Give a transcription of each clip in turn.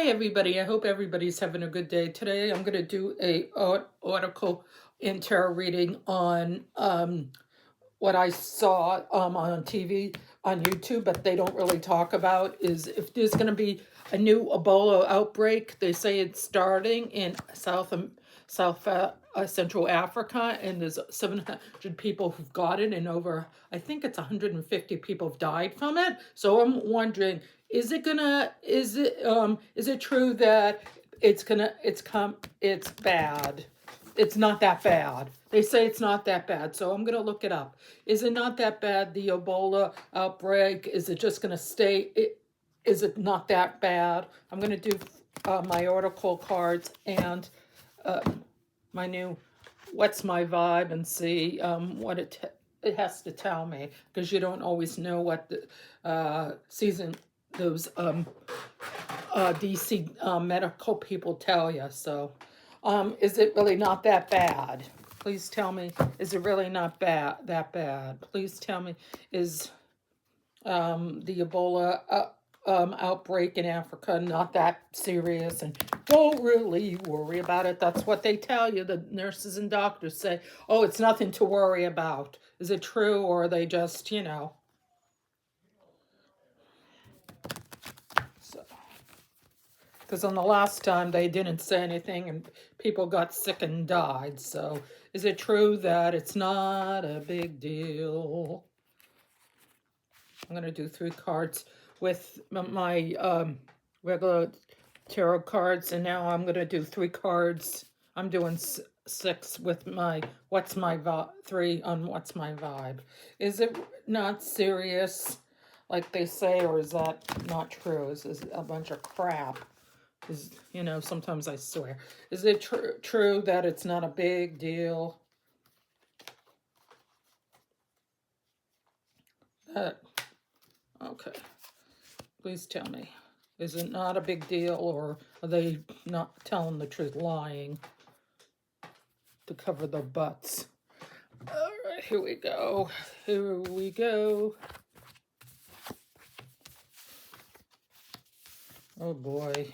Hi, everybody. I hope everybody's having a good day. Today, I'm going to do a article and tarot reading on what I saw on TV, on YouTube, but they don't really talk about is if there's going to be a new Ebola outbreak. They say it's starting in South Central Africa, and there's 700 people who've got it, and over, I think it's 150 people have died from it. So I'm wondering, is it true that it's bad? It's not that bad. They say it's not that bad, so I'm gonna look it up. Is it not that bad, the Ebola outbreak? Is it just gonna stay? Is it not that bad? I'm gonna do my oracle cards and my new what's my vibe and see what it has to tell me, because you don't always know what the season those DC medical people tell you. So is it really not that bad? Please tell me, is it really not that bad? Please tell me, is the Ebola outbreak in Africa not that serious, and don't really worry about it? That's what they tell you. The nurses and doctors say, oh, it's nothing to worry about. Is it true, or are they just, so, because on the last time they didn't say anything and people got sick and died. So is it true that it's not a big deal? I'm going to do 3 cards with my regular tarot cards, and now I'm going to do 3 cards. I'm doing 6 with my what's my vibe, 3 on what's my vibe. Is it not serious like they say, or is that not true? Is this a bunch of crap? Sometimes I swear. Is it true that it's not a big deal? Okay. Please tell me. Is it not a big deal, or are they not telling the truth, lying to cover their butts? All right, here we go. Here we go. Oh, boy.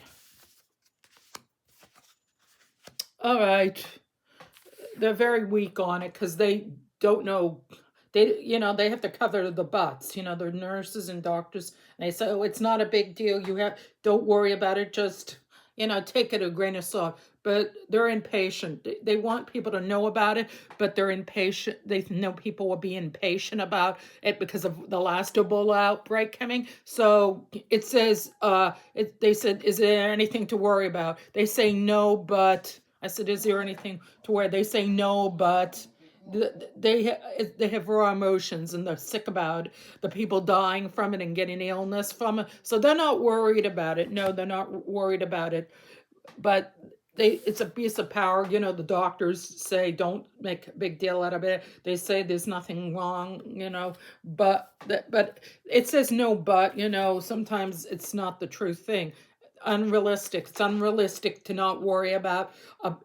All right. They're very weak on it because they don't know. They have to cover the butts. They're nurses and doctors. And they say, oh, it's not a big deal. Don't worry about it. Just, take it a grain of salt. But they're impatient. They want people to know about it, but they're impatient. They know people will be impatient about it because of the last Ebola outbreak coming. So it says, they said, is there anything to worry about? They say no, but I said, is there anything to worry? They say no, but they have raw emotions, and they're sick about the people dying from it and getting illness from it. So they're not worried about it. No, they're not worried about it. But it's a piece of power. The doctors say don't make a big deal out of it. They say there's nothing wrong, but it says no, but sometimes it's not the true thing. Unrealistic. It's unrealistic to not worry about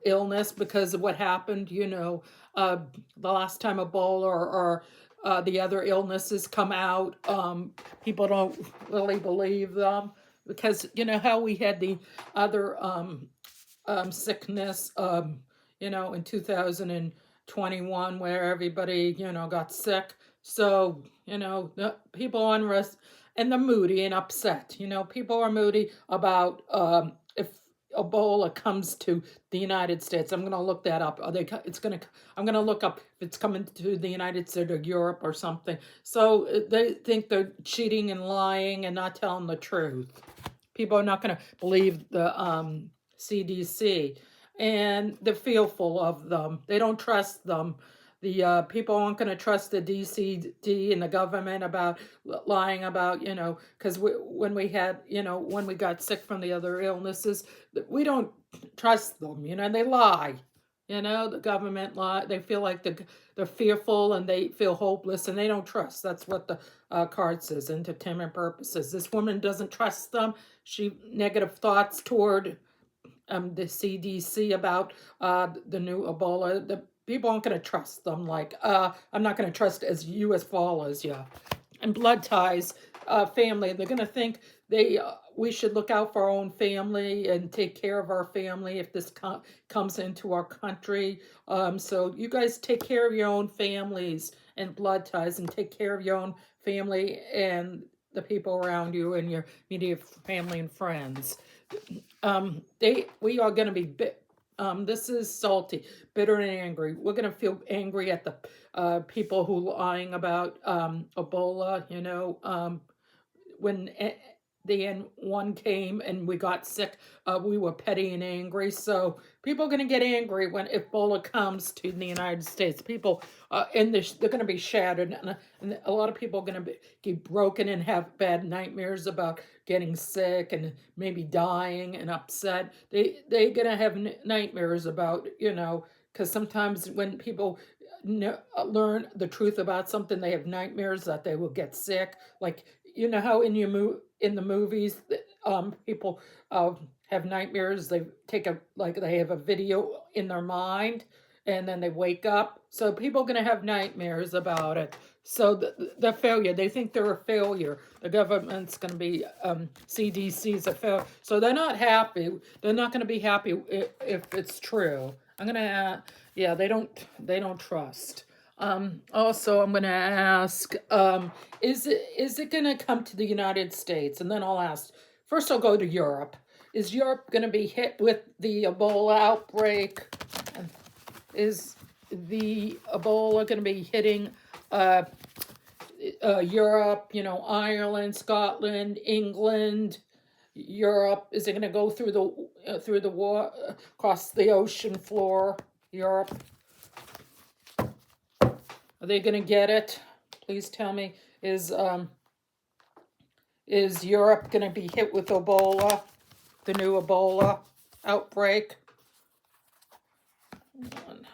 illness because of what happened, the last time Ebola or the other illnesses come out. People don't really believe them because how we had the other sickness, in 2021 where everybody, got sick. So, the people unrest and they're moody and upset. People are moody about if Ebola comes to the United States. I'm going to look that up. I'm going to look up if it's coming to the United States or Europe or something. So they think they're cheating and lying and not telling the truth. People are not going to believe the CDC, and they're fearful of them. They don't trust them. The people aren't going to trust the DCD and the government about lying about, because when we got sick from the other illnesses, we don't trust them, they lie. The government lie. They feel like they're fearful and they feel hopeless and they don't trust. That's what the card says, entertainment purposes. This woman doesn't trust them. She negative thoughts toward the CDC about the new Ebola. The people aren't going to trust them. Like, I'm not going to trust as you as followers, yeah. And blood ties, family. They're going to think we should look out for our own family and take care of our family if this comes into our country. So you guys take care of your own families and blood ties, and take care of your own family and the people around you and your immediate family and friends. We are going to be this is salty, bitter, and angry. We're going to feel angry at the people who are lying about Ebola. When the N1 came and we got sick, we were petty and angry. So people are going to get angry when Ebola comes to the United States. People, they're going to be shattered, and a lot of people are going to get broken and have bad nightmares about getting sick and maybe dying and upset. They're going to have nightmares about, because sometimes when people learn the truth about something, they have nightmares that they will get sick. Like, how in the movies, people have nightmares. They they have a video in their mind, and then they wake up. So people are going to have nightmares about it. So the failure, they think they're a failure. The government's going to be, CDC's a failure. So they're not happy. They're not going to be happy if it's true. I'm going to, they don't trust. Also, I'm going to ask, is it going to come to the United States? And then I'll ask, first I'll go to Europe. Is Europe going to be hit with the Ebola outbreak? Is the Ebola going to be hitting Europe, Ireland, Scotland, England, Europe? Is it going to go through the war, across the ocean floor, Europe? Are they going to get it? Please tell me. Is Europe going to be hit with Ebola, the new Ebola outbreak? 1,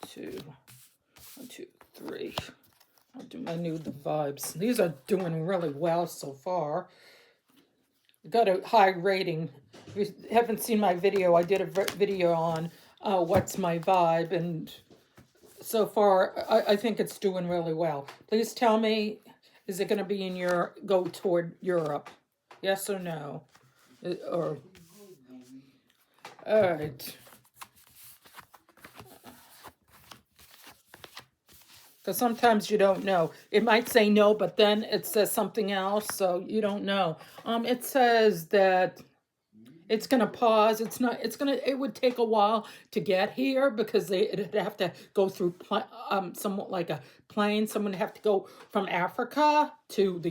2, 3. I'll do my new vibes. These are doing really well so far. Got a high rating. If you haven't seen my video, I did a video on what's my vibe, and so far I think it's doing really well. Please tell me, is it going to be go toward Europe? Yes or no? All right. Because sometimes you don't know. It might say no, but then it says something else, so you don't know. It says that it's going to pause. It would take a while to get here because it'd have to go through somewhat like a plane. Someone would have to go from Africa to the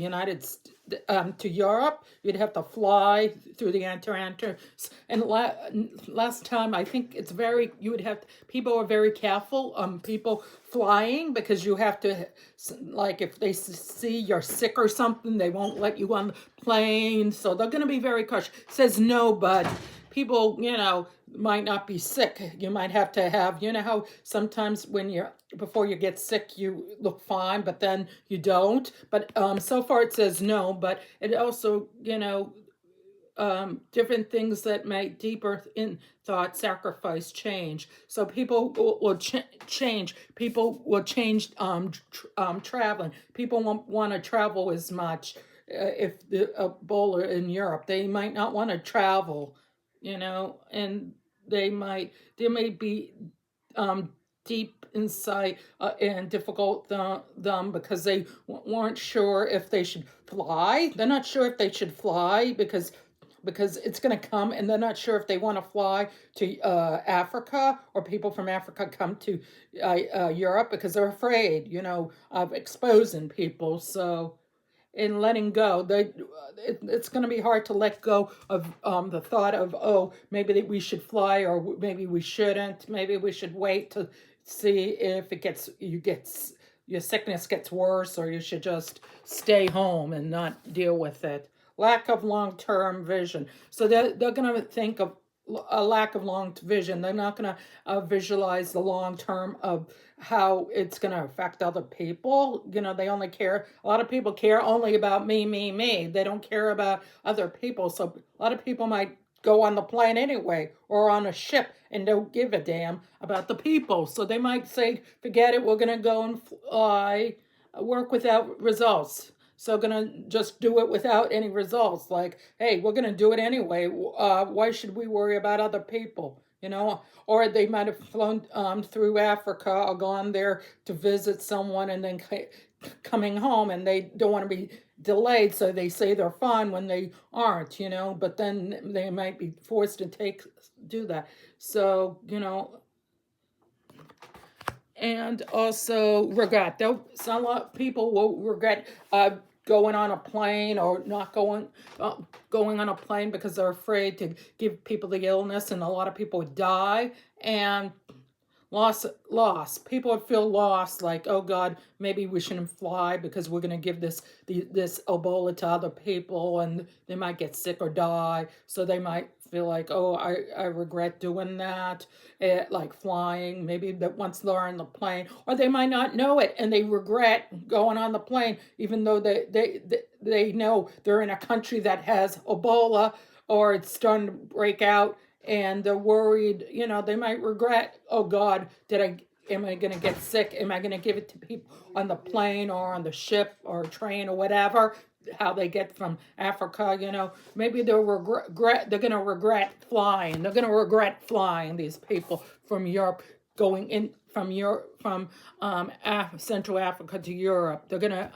to Europe. You'd have to fly through the entrance. And last time, I think people are very careful, people flying, because you have to, like, if they see you're sick or something, they won't let you on the plane. So they're going to be very cautious. It says no, but people, might not be sick. You might have to have, how sometimes before you get sick, you look fine, but then you don't. But so far it says no, but it also, different things that make deeper in thought, sacrifice, change. So people will change. People will change traveling. People won't want to travel as much. If the Ebola in Europe, they might not want to travel, and there may be deep insight and difficult them because they weren't sure if they should fly. They're not sure if they should fly because it's going to come, and they're not sure if they want to fly to Africa, or people from Africa come to Europe because they're afraid, of exposing people. So in letting go, it's going to be hard to let go of the thought of, oh, maybe we should fly, or maybe we shouldn't. Maybe we should wait to see if your sickness gets worse, or you should just stay home and not deal with it. Lack of long-term vision. So they're going to think of a lack of long vision. They're not going to visualize the long term of how it's going to affect other people. They only care. A lot of people care only about me, me, me. They don't care about other people. So a lot of people might go on the plane anyway, or on a ship, and don't give a damn about the people. So they might say, forget it, we're going to go and fly, work without results. so gonna just do it without any results. Like, hey, we're gonna do it anyway. Why should we worry about other people? Or they might have flown through Africa or gone there to visit someone and then coming home, and they don't want to be delayed, so they say they're fine when they aren't. But then they might be forced to do that. So and also regret. Some people will regret going on a plane or not going on a plane because they're afraid to give people the illness, and a lot of people die. And loss. People would feel lost, like, oh God, maybe we shouldn't fly because we're going to give this Ebola to other people, and they might get sick or die. So they might feel like, oh, I regret doing that, like flying. Maybe that once they're on the plane, or they might not know it and they regret going on the plane, even though they know they're in a country that has Ebola or it's starting to break out, and they're worried. They might regret, oh God, am I going to get sick? Am I going to give it to people on the plane or on the ship or train or whatever? How they get from Africa, maybe they're going to regret flying. They're going to regret flying, these people from Europe, going in from Europe, from Central Africa to Europe. They're going to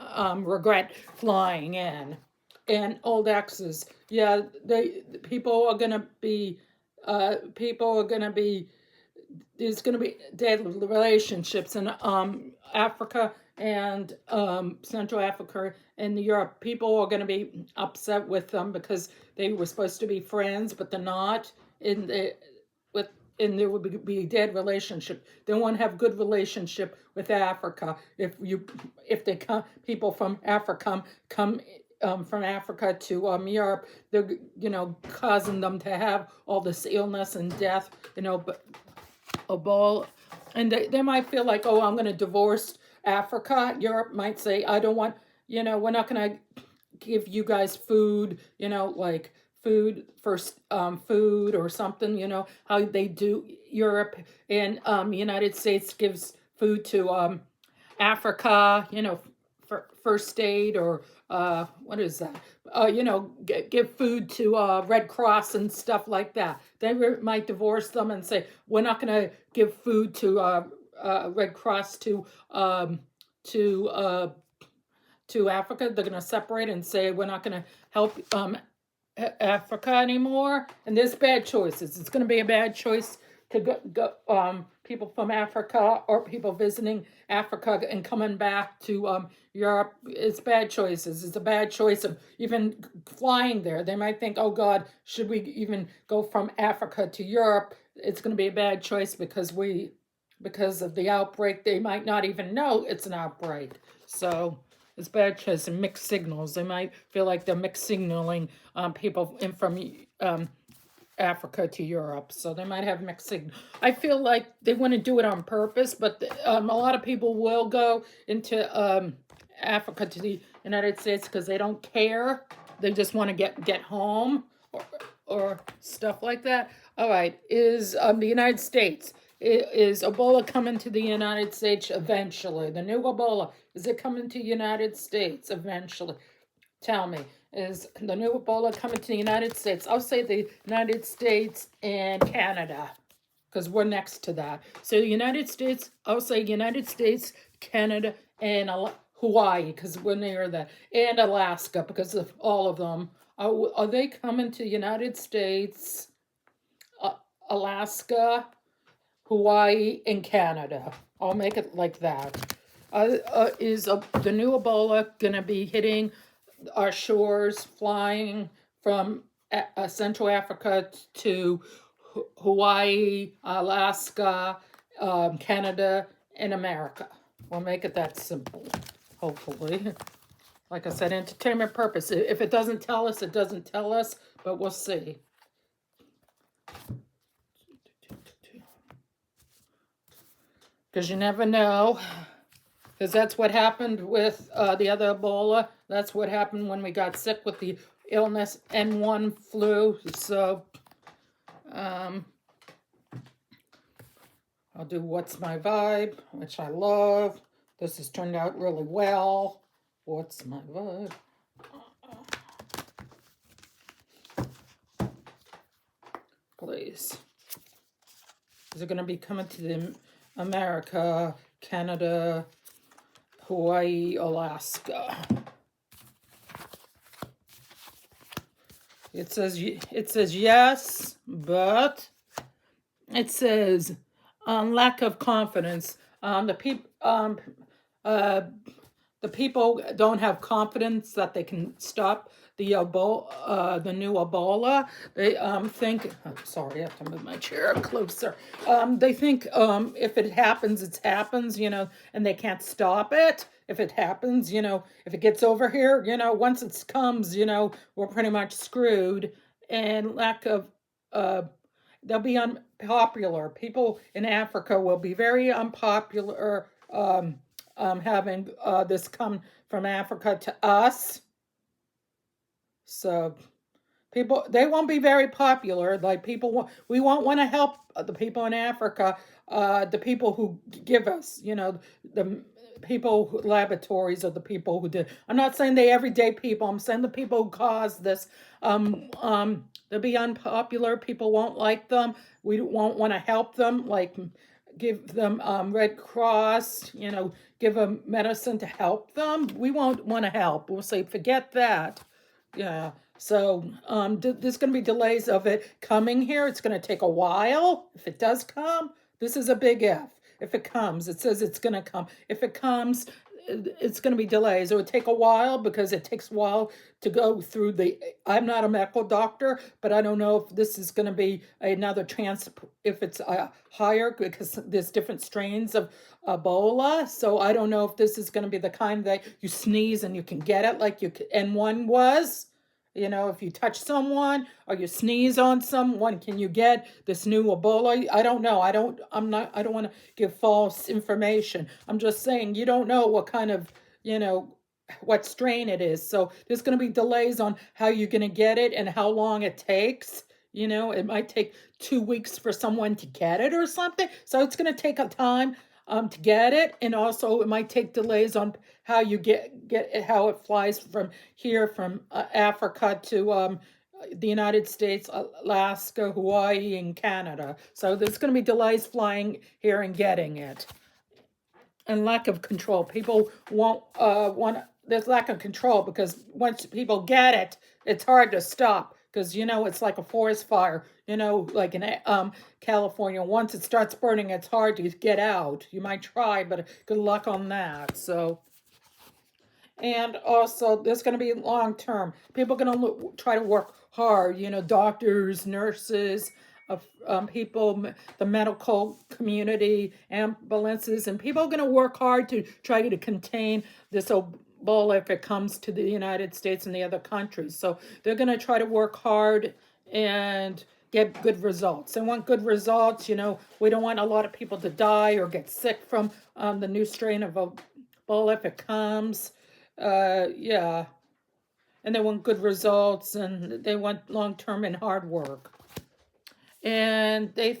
regret flying in. And old exes, yeah, people are going to be there's going to be dead relationships in Africa and Central Africa and Europe. People are going to be upset with them because they were supposed to be friends, but they're not. And there would be a dead relationship. They won't have good relationship with Africa if people from Africa come from Africa to Europe. They're causing them to have all this illness and death. But Ebola, and they might feel like, oh, I'm going to divorce Africa. Europe might say, I don't want, we're not going to give you guys food, like food first, food or something, how they do Europe. And United States gives food to Africa, for first aid, or what is that? Give food to Red Cross and stuff like that. They might divorce them and say, we're not going to give food to Red Cross to Africa. They're going to separate and say, we're not going to help Africa anymore. And there's bad choices. It's going to be a bad choice to go people from Africa or people visiting Africa and coming back to Europe. It's bad choices. It's a bad choice of even flying there. They might think, oh God, should we even go from Africa to Europe? It's going to be a bad choice because of the outbreak. They might not even know it's an outbreak. So it's bad choice and mixed signals. They might feel like they're mixed signaling people in from Africa to Europe, so they might have mixed signals. I feel like they want to do it on purpose, but a lot of people will go into Africa to the United States because they don't care. They just want to get home or stuff like that. All right, is the United States, is Ebola coming to the United States eventually? The new Ebola, is it coming to the United States eventually? Tell me, is the new Ebola coming to the United States? I'll say the United States and Canada, because we're next to that. So the United States, I'll say United States, Canada, and Hawaii, because we're near that, and Alaska, because of all of them. Are they coming to the United States, Alaska, Hawaii, and Canada? I'll make it like that. Is the new Ebola going to be hitting our shores, flying from Central Africa to Hawaii, Alaska, Canada, and America? We'll make it that simple, hopefully. Like I said, entertainment purpose. If it doesn't tell us, it doesn't tell us, but we'll see. Because you never know. Because that's what happened with the other Ebola. That's what happened when we got sick with the illness N1 flu. So I'll do What's My Vibe, which I love. This has turned out really well. What's my word? Please. Is it going to be coming to the America, Canada, Hawaii, Alaska? It says yes, but it says lack of confidence. Uh, the people don't have confidence that they can stop the new Ebola. They think. Oh, sorry, I have to move my chair closer. They think if it happens, it happens, and they can't stop it. If it happens, if it gets over here, once it comes, we're pretty much screwed. And lack of they'll be unpopular. People in Africa will be very unpopular having this come from Africa to us. So people, they won't be very popular. Like we won't want to help the people in Africa, the people who give us, the people laboratories, or the people who did. I'm not saying the everyday people. I'm saying the people who caused this. They'll be unpopular. People won't like them. We won't want to help them. Like give them Red Cross. Give them medicine to help them. We won't want to help. We'll say forget that. Yeah. So there's going to be delays of it coming here. It's going to take a while. If it does come, this is a big if. If it comes, it says it's going to come. If it comes, it's going to be delays. It would take a while because it takes a while to go through I'm not a medical doctor, but I don't know if this is going to be another if it's higher, because there's different strains of Ebola. So I don't know if this is going to be the kind that you sneeze and you can get it like N1 was. If you touch someone or you sneeze on someone, can you get this new Ebola? I don't know. I don't want to give false information. I'm just saying you don't know what kind of, what strain it is. So there's going to be delays on how you're going to get it and how long it takes. It might take 2 weeks for someone to get it or something. So it's going to take a time to get it, and also it might take delays on how you get it, how it flies from here, from Africa to the United States, Alaska, Hawaii, and Canada. So there's going to be delays flying here and getting it, and lack of control. People won't want. There's lack of control because once people get it, it's hard to stop because it's like a forest fire. Like in California, once it starts burning, it's hard to get out. You might try, but good luck on that. So. And also, there's going to be long term. People are going to try to work hard. Doctors, nurses, people, the medical community, ambulances, and people are going to work hard to try to contain this Ebola if it comes to the United States and the other countries. So they're going to try to work hard and get good results. They want good results. We don't want a lot of people to die or get sick from the new strain of Ebola if it comes. Yeah. And they want good results, and they want long-term and hard work. And they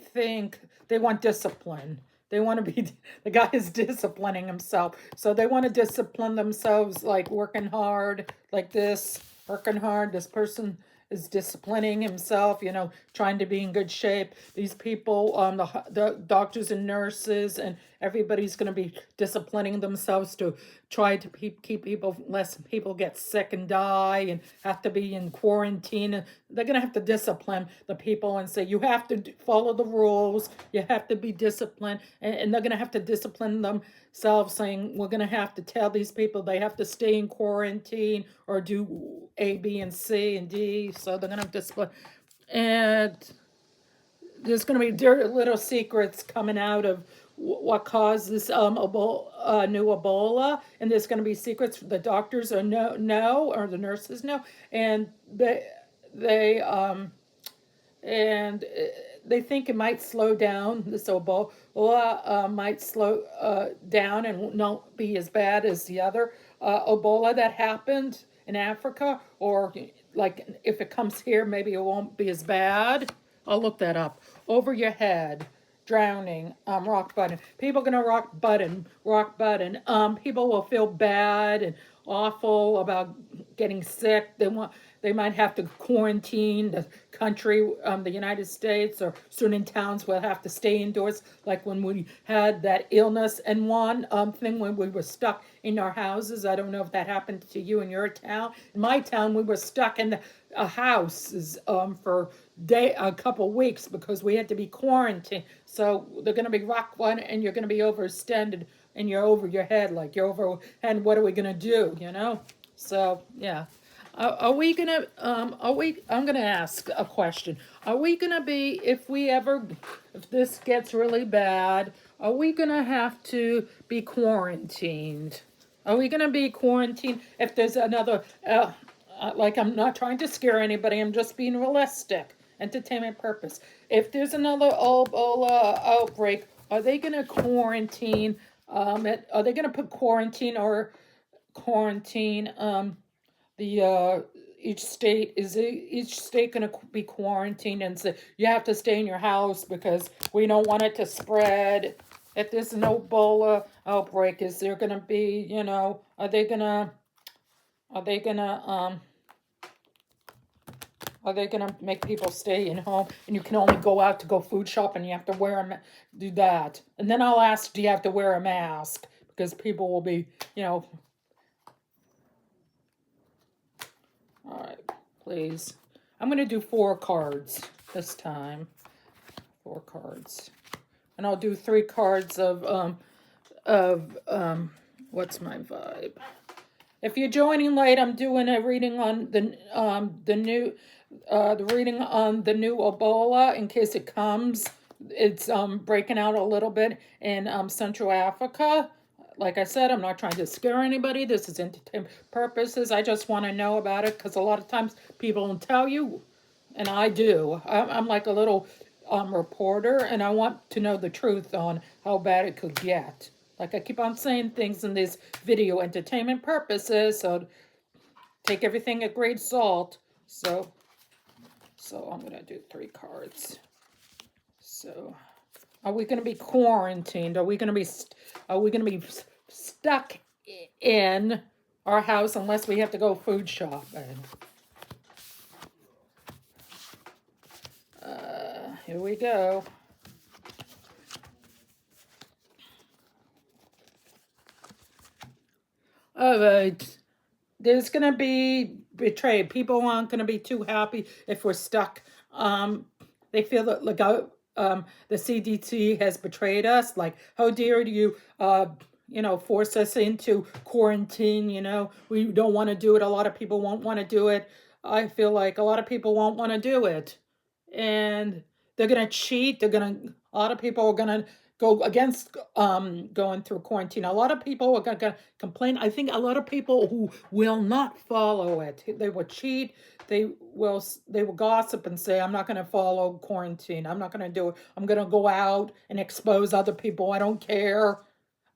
want discipline. They want to be, the guy is disciplining himself. So they want to discipline themselves, like working hard, like this, working hard. This person is disciplining himself, trying to be in good shape. These people, the doctors and nurses and everybody's going to be disciplining themselves to try to keep people, less people get sick and die and have to be in quarantine. They're going to have to discipline the people and say, you have to follow the rules. You have to be disciplined. And they're going to have to discipline themselves, saying, we're going to have to tell these people they have to stay in quarantine or do A, B, and C, and D. So they're going to have to discipline. And there's going to be dirty little secrets coming out of what caused this new Ebola, and there's going to be secrets the doctors or or the nurses know, and and they think it might slow down. This Ebola might slow down and not be as bad as the other Ebola that happened in Africa, or like if it comes here, maybe it won't be as bad. I'll look that up. Over your head, drowning, rock bottom. People are gonna rock bottom. People will feel bad and awful about getting sick. They might have to quarantine the country, the United States, or certain towns will have to stay indoors. Like when we had that illness and one thing when we were stuck in our houses. I don't know if that happened to you in your town. In my town, we were stuck in a house for a couple weeks because we had to be quarantined. So they're going to be rock one, and you're going to be overextended, and you're over your head, like you're over. And what are we going to do? So yeah. Are we gonna? Are we? I'm gonna ask a question. Are we gonna be if this gets really bad? Are we gonna have to be quarantined? Are we gonna be quarantined if there's another? Like I'm not trying to scare anybody. I'm just being realistic, entertainment purpose. If there's another Ebola outbreak, are they gonna quarantine? Are they gonna put quarantine? The each state going to be quarantined and say you have to stay in your house because we don't want it to spread? If there's an Ebola outbreak, is there going to be, are they gonna make people stay in home and you can only go out to go food shop and you have to do that? And then I'll ask, do you have to wear a mask? Because people will be, all right, please. I'm going to do 4 cards this time. 4 cards. And I'll do 3 cards of what's my vibe? If you're joining late, I'm doing a reading on the new Ebola in case it comes. It's breaking out a little bit in Central Africa. Like I said, I'm not trying to scare anybody. This is entertainment purposes. I just want to know about it because a lot of times people don't tell you, and I do. I'm like a little reporter, and I want to know the truth on how bad it could get. Like I keep on saying things in these video entertainment purposes, so take everything at great salt. So I'm gonna do 3 cards. So, are we gonna be quarantined? Are we gonna be stuck in our house unless we have to go food shopping? Here we go. All right. There's going to be betrayed. People aren't going to be too happy if we're stuck. They feel that the CDC has betrayed us. Like, how dare you, force us into quarantine? We don't want to do it. A lot of people won't want to do it. I feel like a lot of people won't want to do it. And they're going to cheat. A lot of people are going to go against going through quarantine. A lot of people are going to complain. I think a lot of people who will not follow it, they will cheat. They will gossip and say, I'm not going to follow quarantine. I'm not going to do it. I'm going to go out and expose other people. I don't care.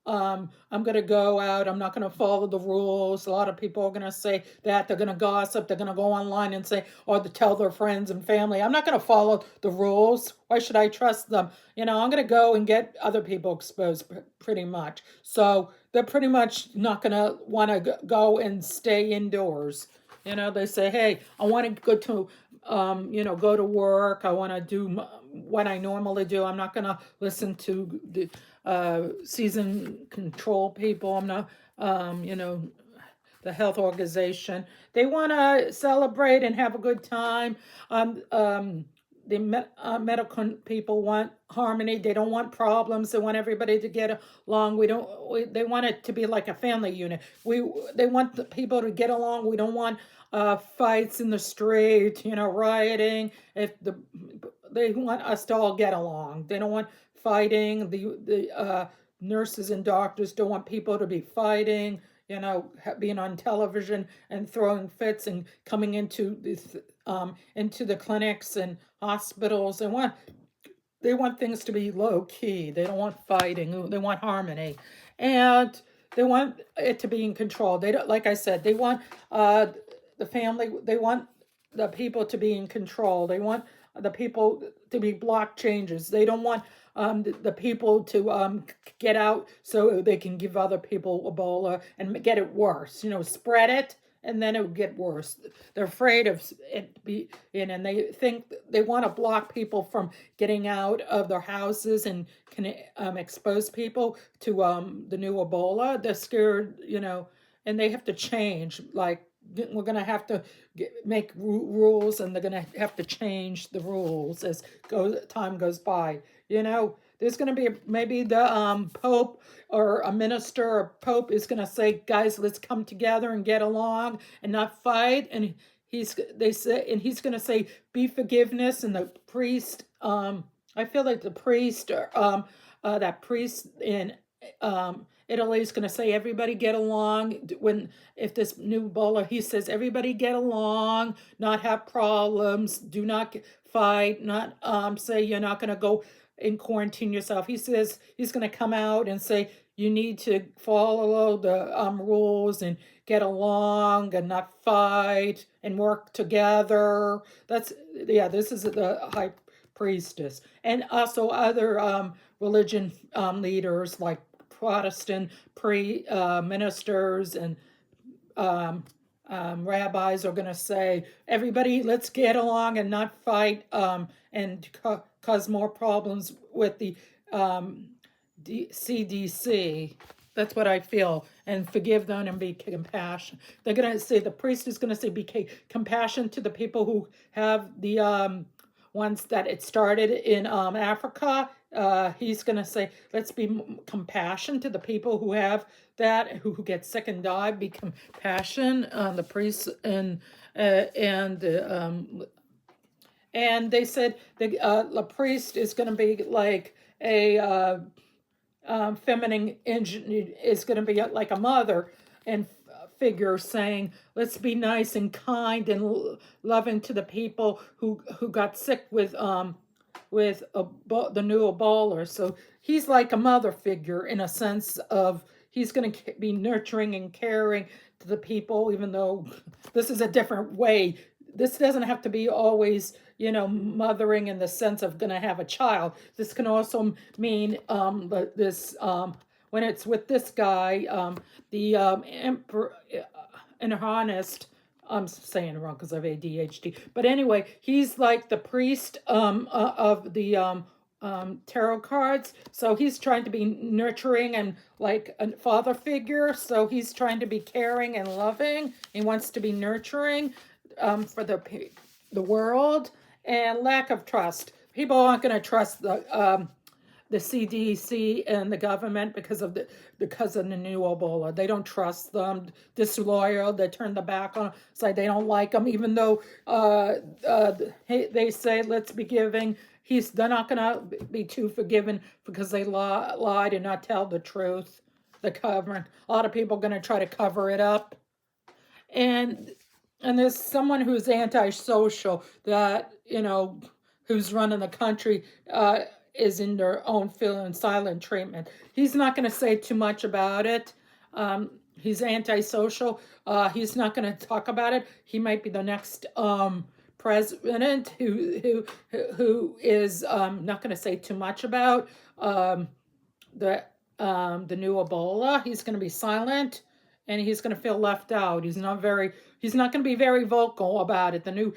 I'm going to go out. I'm not going to follow the rules. A lot of people are going to say that. They're going to gossip. They're going to go online and say, or to tell their friends and family, I'm not going to follow the rules. Why should I trust them? I'm going to go and get other people exposed pretty much. So they're pretty much not going to want to go and stay indoors. They say, hey, I want to go to, go to work. I want to do what I normally do. I'm not going to listen to the season control people. I'm not, the health organization. They want to celebrate and have a good time. The medical people want harmony. They don't want problems. They want everybody to get along. They want it to be like a family unit. They want the people to get along. We don't want fights in the street, rioting. They want us to all get along. They don't want fighting. The nurses and doctors don't want people to be fighting, being on television and throwing fits and coming into the clinics and hospitals. They want things to be low key. They don't want fighting. They want harmony, and they want it to be in control. They don't, like I said, they want the family. They want the people to be in control. They want the people to be block changes. They don't want the people to get out so they can give other people Ebola and get it worse. Spread it, and then it would get worse. They're afraid of it be in, and they think they want to block people from getting out of their houses and can expose people to the new Ebola. They're scared, and they have to change. Like, we're going to have to make rules, and they're going to have to change the rules as time goes by. There's going to be maybe the Pope or a minister or Pope is going to say, guys, let's come together and get along and not fight. And he's going to say, be forgiveness. And the priest, I feel like the priest, that priest in Italy is going to say, everybody get along. If this new Ebola, he says, everybody get along, not have problems, do not fight, not say you're not going to go and quarantine yourself. He says he's going to come out and say you need to follow the rules and get along and not fight and work together. This is the high priestess, and also other religion leaders like Protestant ministers and rabbis are going to say, everybody, let's get along and not fight and cause more problems with the CDC. That's what I feel. And forgive them and be compassionate. They're going to say, the priest is going to say, be compassion to the people who have the ones that it started in Africa. He's going to say, let's be compassion to the people who have that, who get sick and die. Be compassion on the priests and they said the priest is going to be like a feminine engineer, is going to be like a mother and figure, saying, let's be nice and kind and loving to the people who got sick with the new Ebola. So he's like a mother figure in a sense of he's going to be nurturing and caring to the people, even though this is a different way. This doesn't have to be always, mothering in the sense of going to have a child. This can also mean when it's with this guy, the emperor, Anarchist. I'm saying it wrong because I have ADHD. But anyway, he's like the priest of the tarot cards. So he's trying to be nurturing and like a father figure. So he's trying to be caring and loving. He wants to be nurturing for the world, and lack of trust. People aren't going to trust the CDC and the government because of the new Ebola. They don't trust them. Disloyal. They turn their back on. Say they don't like them, even though they say let's be giving. They're not going to be too forgiving because they lied and not tell the truth. The government. A lot of people are going to try to cover it up, and there's someone who's antisocial that who's running the country. Is in their own feeling silent treatment. He's not going to say too much about it. He's antisocial. He's not going to talk about it. He might be the next president who is not going to say too much about the new Ebola. He's going to be silent, and he's going to feel left out. He's not going to be very vocal about it. The new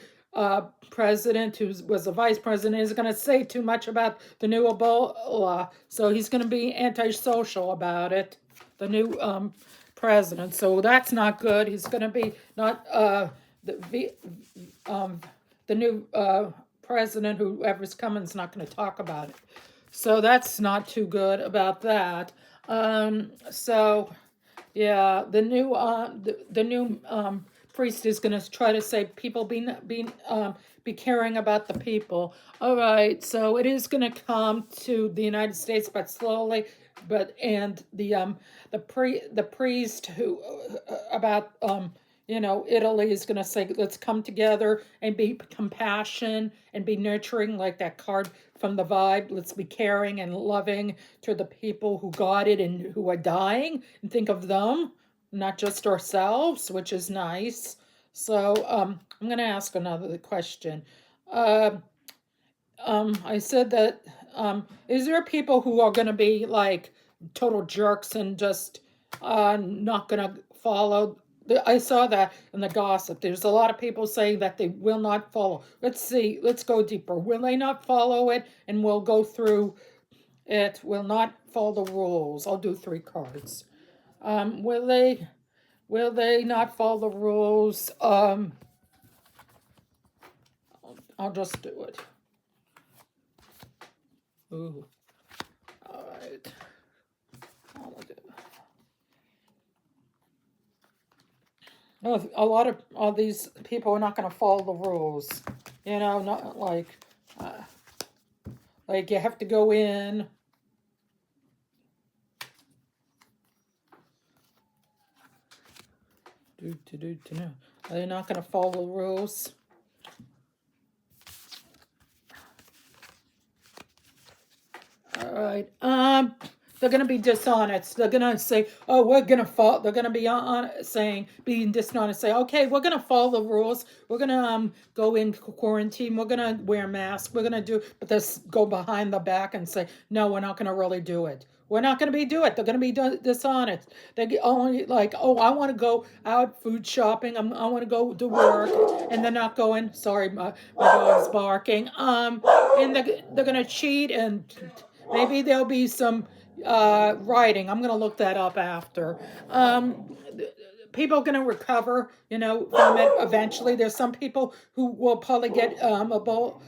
president, who was a vice president, is going to say too much about the new Ebola. So he's going to be antisocial about it, the new president. So that's not good. He's going to be not the new president, whoever's coming, is not going to talk about it. So that's not too good about that. So yeah, the new priest is going to try to say people be caring about the people. All right, so it is going to come to the United States, but slowly. And the priest who about Italy is going to say, let's come together and be compassion and be nurturing, like that card from the vibe. Let's be caring and loving to the people who got it and who are dying, and think of them, not just ourselves, which is nice. So I'm going to ask another question. I said that Is there people who are going to be like total jerks and just not going to follow? I saw that in the gossip. There's a lot of people saying that they will not follow. Let's see. Let's go deeper. Will they not follow it and will go through it? Will not follow the rules. I'll do 3 cards. Will they? Will they not follow the rules? I'll just do it. Ooh. All right. I'll do it. A lot of all these people are not going to follow the rules. You know, not like you have to go in. No. They're not going to follow the rules. All right. They're going to be dishonest. They're going to say, "Oh, we're going to follow." They're going to be being dishonest. Say, "Okay, we're going to follow the rules. We're going to go in quarantine. We're going to wear masks. We're going to do," but they go behind the back and say, "No, we're not going to really do it. We're not going to do it." They're going to be dishonest. They only like, "Oh, I want to go out food shopping. I want to go to work," and they're not going. Sorry, my dog's barking. And they're going to cheat, and maybe there'll be some writing. I'm going to look that up after. People are going to recover, from it eventually. There's some people who will probably get Ebola,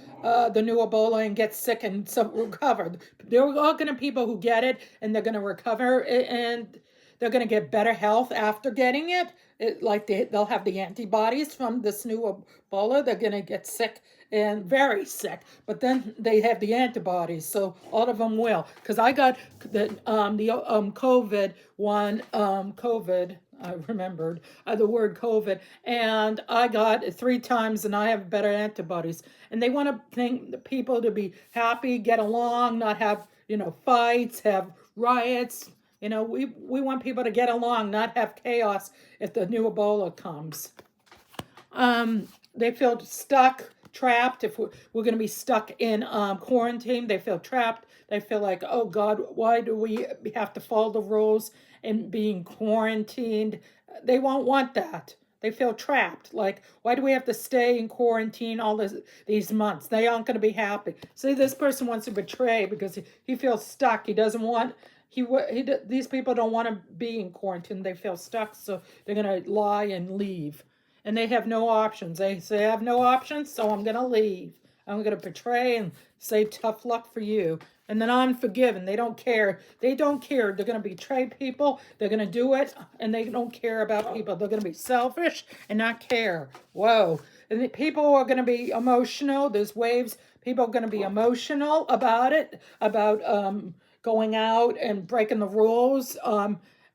the new Ebola, and get sick and some recover. There are all going to be people who get it and they're going to recover and they're going to get better health after getting it. Like they'll have the antibodies from this new Ebola. They're going to get sick and very sick, but then they have the antibodies, so all of them will. Because I got the COVID one, COVID. I remembered the word COVID, and I got it 3 times, and I have better antibodies. And they want to think people to be happy, get along, not have fights, have riots. We want people to get along, not have chaos if the new Ebola comes. They feel stuck, trapped. If we're going to be stuck in quarantine, they feel trapped. They feel like, oh God, why do we have to follow the rules and being quarantined? They won't want that. They feel trapped. Like, why do we have to stay in quarantine all these months? They aren't going to be happy. See, this person wants to betray because he feels stuck. He doesn't want. These people don't want to be in quarantine. They feel stuck, so they're going to lie and leave. And they have no options. They say, I have no options, so I'm going to leave. I'm going to betray and say, tough luck for you. And then unforgiven. They don't care. They don't care. They're going to betray people. They're going to do it, and they don't care about people. They're going to be selfish and not care. Whoa. And people are going to be emotional. There's waves. People are going to be emotional about it, about going out and breaking the rules,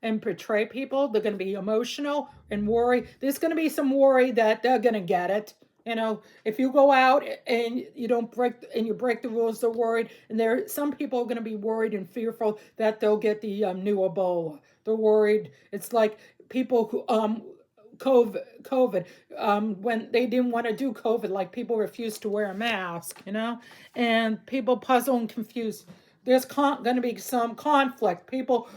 and betray people. They're going to be emotional and worry. There's going to be some worry that they're going to get it. If you go out and you don't break the rules, they're worried. And some people are going to be worried and fearful that they'll get the new Ebola. They're worried. It's like people who COVID, when they didn't want to do COVID, like people refused to wear a mask, and people puzzle and confused. There's going to be some conflict. People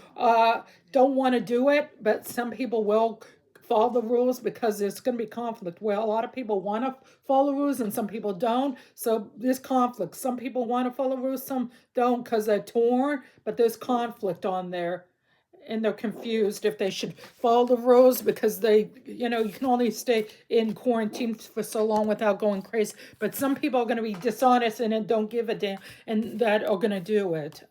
don't want to do it, but some people will follow the rules because there's going to be conflict. Well, a lot of people want to follow rules and some people don't. So there's conflict. Some people want to follow rules, some don't because they're torn, but there's conflict on there. And they're confused if they should follow the rules because you can only stay in quarantine for so long without going crazy. But some people are going to be dishonest and don't give a damn and that are going to do it.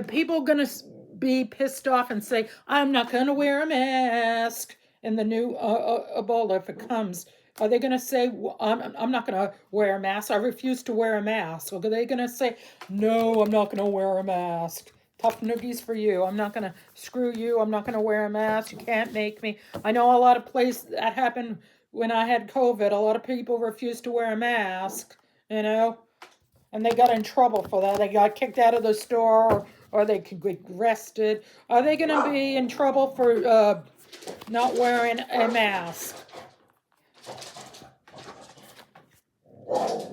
People are going to be pissed off and say, I'm not going to wear a mask in the new Ebola if it comes. Are they going to say, I'm not going to wear a mask? I refuse to wear a mask. Or are they going to say, no, I'm not going to wear a mask? Tough noogies for you. I'm not going to screw you. I'm not going to wear a mask. You can't make me. I know a lot of places that happened when I had COVID. A lot of people refused to wear a mask, and they got in trouble for that. They got kicked out of the store or they could get arrested. Are they going to be in trouble for not wearing a mask?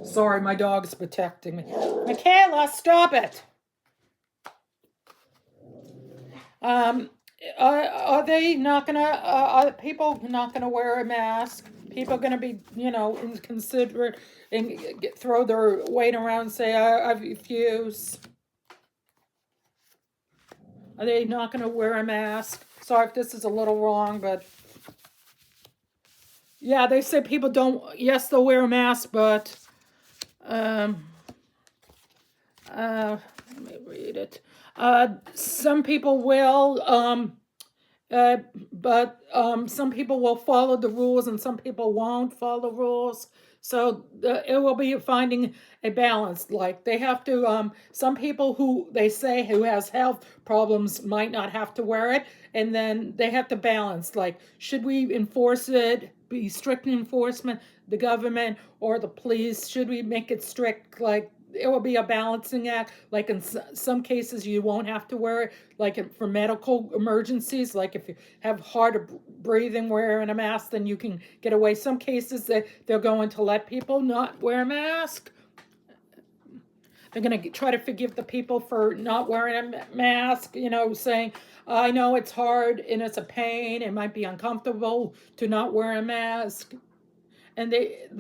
Sorry, my dog's protecting me. Michaela, stop it. Um, are they not gonna? Are people not gonna wear a mask? People gonna be, inconsiderate and throw their weight around and say, I refuse. Are they not gonna wear a mask? Sorry if this is a little wrong, but yeah, they say people don't. Yes, they'll wear a mask, but um, let me read it. Some people will. But some people will follow the rules and some people won't follow rules. So it will be finding a balance. Like they have to, some people who they say who has health problems might not have to wear it. And then they have to balance. Like, should we enforce it, be strict enforcement, the government or the police? Should we make it strict? Like, it will be a balancing act. Like in some cases, you won't have to wear it. Like for medical emergencies, like if you have hard breathing, wearing a mask, then you can get away. Some cases they're going to let people not wear a mask. They're going to try to forgive the people for not wearing a mask, saying, I know it's hard and it's a pain. It might be uncomfortable to not wear a mask. And they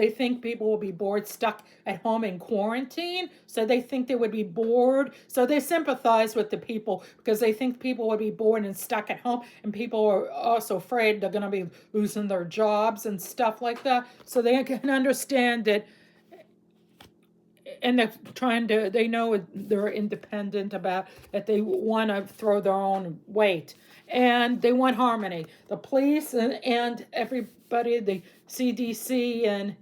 think people will be bored, stuck at home in quarantine. So they think they would be bored. So they sympathize with the people because they think people would be bored and stuck at home. And people are also afraid they're going to be losing their jobs and stuff like that. So they can understand it. And they know they're independent about that. They want to throw their own weight. And they want harmony. The police and everybody, the CDC and,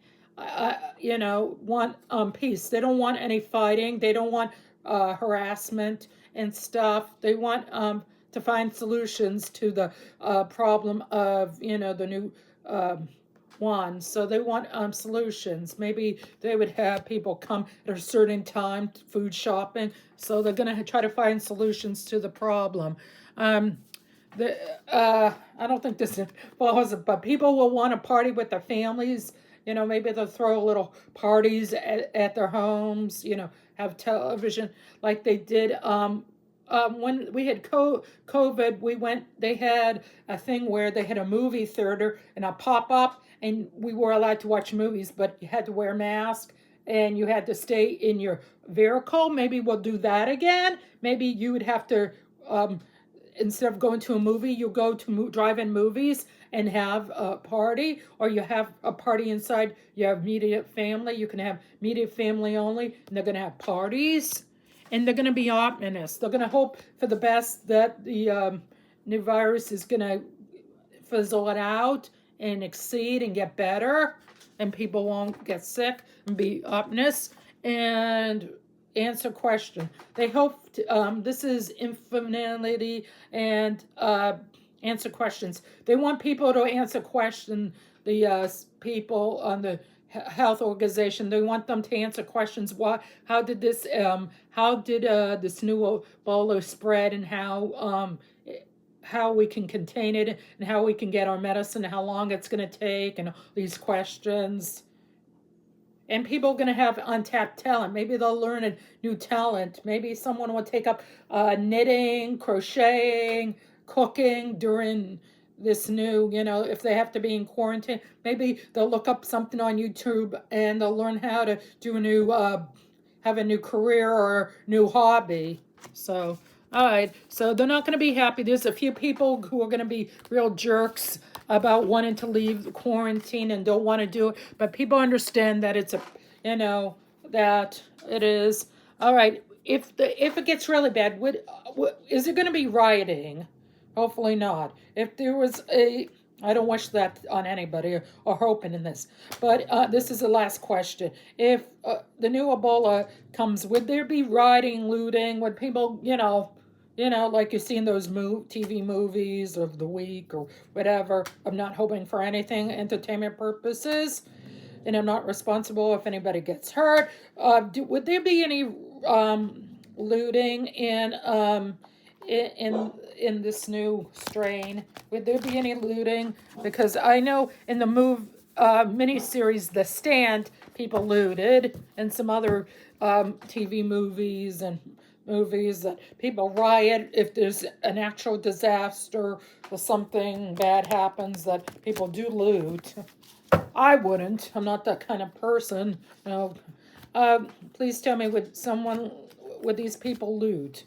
want peace. They don't want any fighting. They don't want harassment and stuff. They want to find solutions to the problem of, the new one. So they want solutions. Maybe they would have people come at a certain time, food shopping. So they're going to try to find solutions to the problem. I don't think this involves it, but people will want to party with their families. Maybe they'll throw little parties at their homes, have television like they did when we had COVID. They had a thing where they had a movie theater and a pop-up, and we were allowed to watch movies, but you had to wear a mask and you had to stay in your vehicle. Maybe we'll do that again. Maybe you would have to, instead of going to a movie, you go to drive-in movies and have a party, or you have a party inside. You have immediate family. You can have immediate family only, and they're going to have parties. And they're going to be optimists. They're going to hope for the best that the new virus is going to fizzle it out and exceed and get better, and people won't get sick, and be optimists and answer questions. They hope this is infinity and answer questions. They want people to answer questions. The people on the health organization, they want them to answer questions. How did this new Ebola spread, and how we can contain it, and how we can get our medicine, how long it's going to take, and all these questions. And people are going to have untapped talent. Maybe they'll learn a new talent. Maybe someone will take up knitting, crocheting, cooking during this new, if they have to be in quarantine. Maybe they'll look up something on YouTube and they'll learn how to do have a new career or new hobby. So, all right. So they're not going to be happy. There's a few people who are going to be real jerks about wanting to leave the quarantine and don't want to do it. But people understand that it's that it is. All right. If it gets really bad, is there going to be rioting? Hopefully not. If there was I don't wish that on anybody or hoping in this. But this is the last question. If the new Ebola comes, would there be rioting, looting? Would people, like you see in those TV movies of the week or whatever? I'm not hoping for anything, entertainment purposes. And I'm not responsible if anybody gets hurt. Would there be any looting in this new strain? Would there be any looting? Because I know in the miniseries The Stand, people looted, and some other TV movies and movies that people riot if there's a natural disaster or something bad happens, that people do loot. I wouldn't. I'm not that kind of person. You know. Please tell me, would these people loot?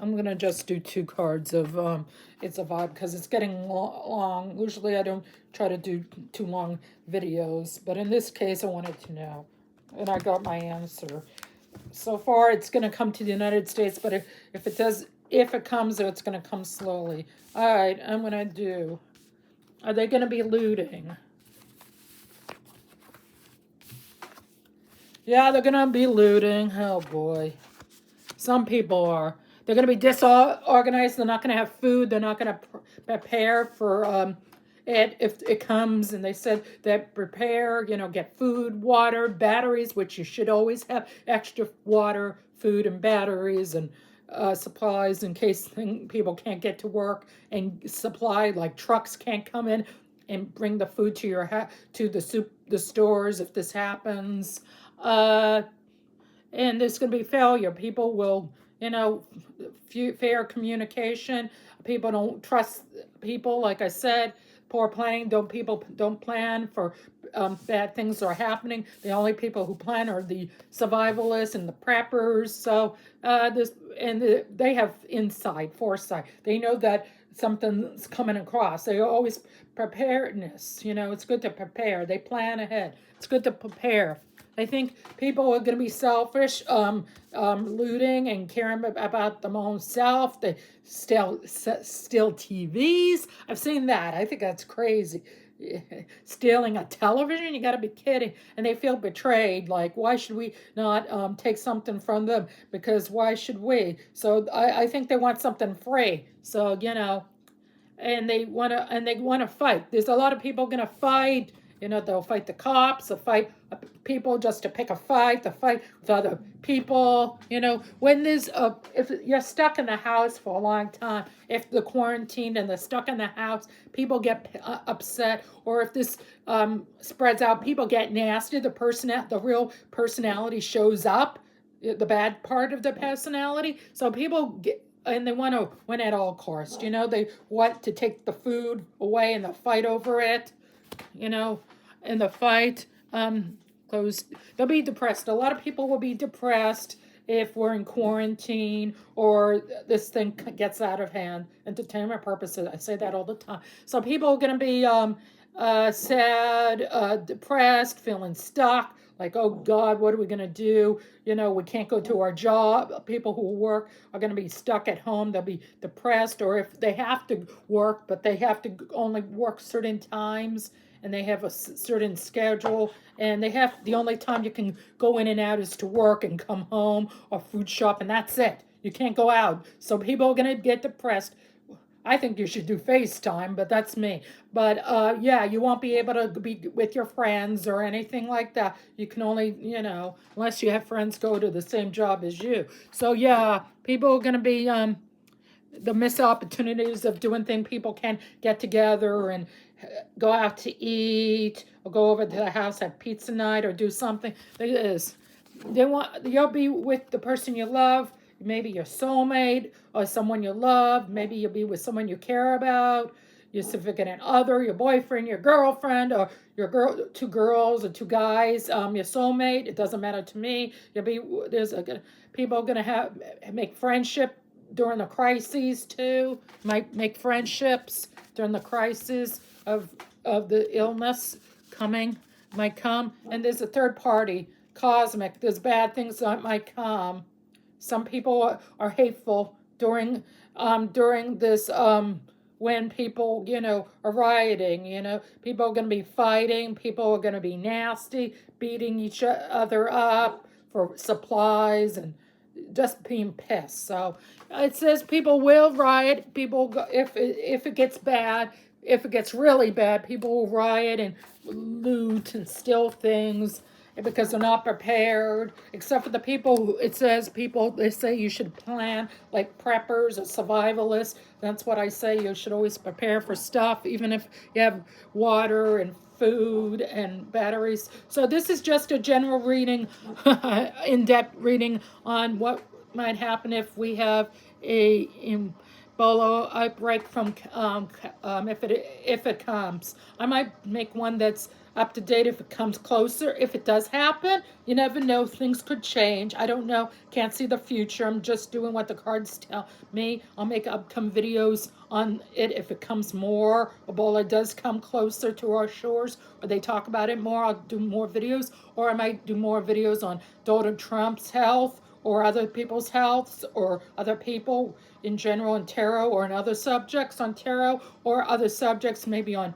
I'm gonna just do 2 cards of it's a vibe because it's getting long. Usually I don't try to do too long videos, but in this case I wanted to know, and I got my answer. So far it's gonna come to the United States, but if it comes, it's gonna come slowly. All right, I'm gonna do. Are they gonna be looting? Yeah, they're gonna be looting. Oh boy. Some people are. They're going to be disorganized. They're not going to have food. They're not going to prepare for it if it comes. And they said that prepare, get food, water, batteries, which you should always have extra water, food, and batteries, and supplies in case people can't get to work, and supply like trucks can't come in and bring the food to to the stores if this happens. And there's going to be failure. People will, fair communication. People don't trust people. Like I said, poor planning. People don't plan for bad things are happening. The only people who plan are the survivalists and the preppers. So they have foresight. They know that something's coming across. They always preparedness. It's good to prepare. They plan ahead. It's good to prepare. I think people are going to be selfish, looting and caring about their own self. They steal TVs. I've seen that. I think that's crazy. Stealing a television? You got to be kidding. And they feel betrayed. Like, why should we not take something from them? Because why should we? So I think they want something free. So, and they want to fight. There's a lot of people going to fight. They'll fight the cops, they'll fight people just to pick a fight, to fight with other people. When if you're stuck in the house for a long time, if they're quarantined and they're stuck in the house, people get upset. Or if this spreads out, people get nasty. The real personality shows up, the bad part of the personality. So people get. And they want to win at all costs. They want to take the food away and they'll fight over it. In the fight, they'll be depressed. A lot of people will be depressed if we're in quarantine or this thing gets out of hand. Entertainment purposes, I say that all the time. So people are going to be sad, depressed, feeling stuck. Like, oh God, what are we going to do? We can't go to our job. People who work are going to be stuck at home. They'll be depressed. Or if they have to work, but they have to only work certain times, and they have a certain schedule, and the only time you can go in and out is to work and come home or food shop, and that's it. You can't go out. So people are going to get depressed. I think you should do FaceTime, but that's me. But yeah, you won't be able to be with your friends or anything like that. You can only, unless you have friends go to the same job as you. So yeah, people are going to be the missed opportunities of doing things. People can get together and go out to eat or go over to the house, have pizza night or do something. You'll be with the person you love, maybe your soulmate or someone you love. Maybe you'll be with someone you care about, your significant other, your boyfriend, your girlfriend, or two girls or two guys, your soulmate. It doesn't matter to me. People are gonna make friendship during the crises too. Might make friendships during the crisis of the illness might come. And there's a third party, cosmic. There's bad things that might come. Some people are hateful during this when people are rioting. People are going to be fighting. People are going to be nasty, beating each other up for supplies and just being pissed. So it says people will riot. If it gets bad, if it gets really bad, people will riot and loot and steal things because they're not prepared. Except for the people, they say you should plan, like preppers or survivalists. That's what I say. You should always prepare for stuff, even if you have water and food and batteries. So this is just a general reading, in-depth reading on what might happen if we have a Ebola outbreak from if it comes. I might make one that's up to date if it comes closer. If it does happen, you never know. Things could change. I don't know. Can't see the future. I'm just doing what the cards tell me. I'll make upcoming videos on it if it comes more. Ebola does come closer to our shores, or they talk about it more. I'll do more videos, or I might do more videos on Donald Trump's health, or other people's healths, or other people in general in tarot, or in other subjects on tarot, or other subjects maybe on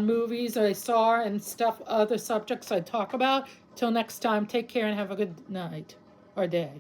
movies I saw and stuff, other subjects I talk about. Till next time, take care and have a good night or day.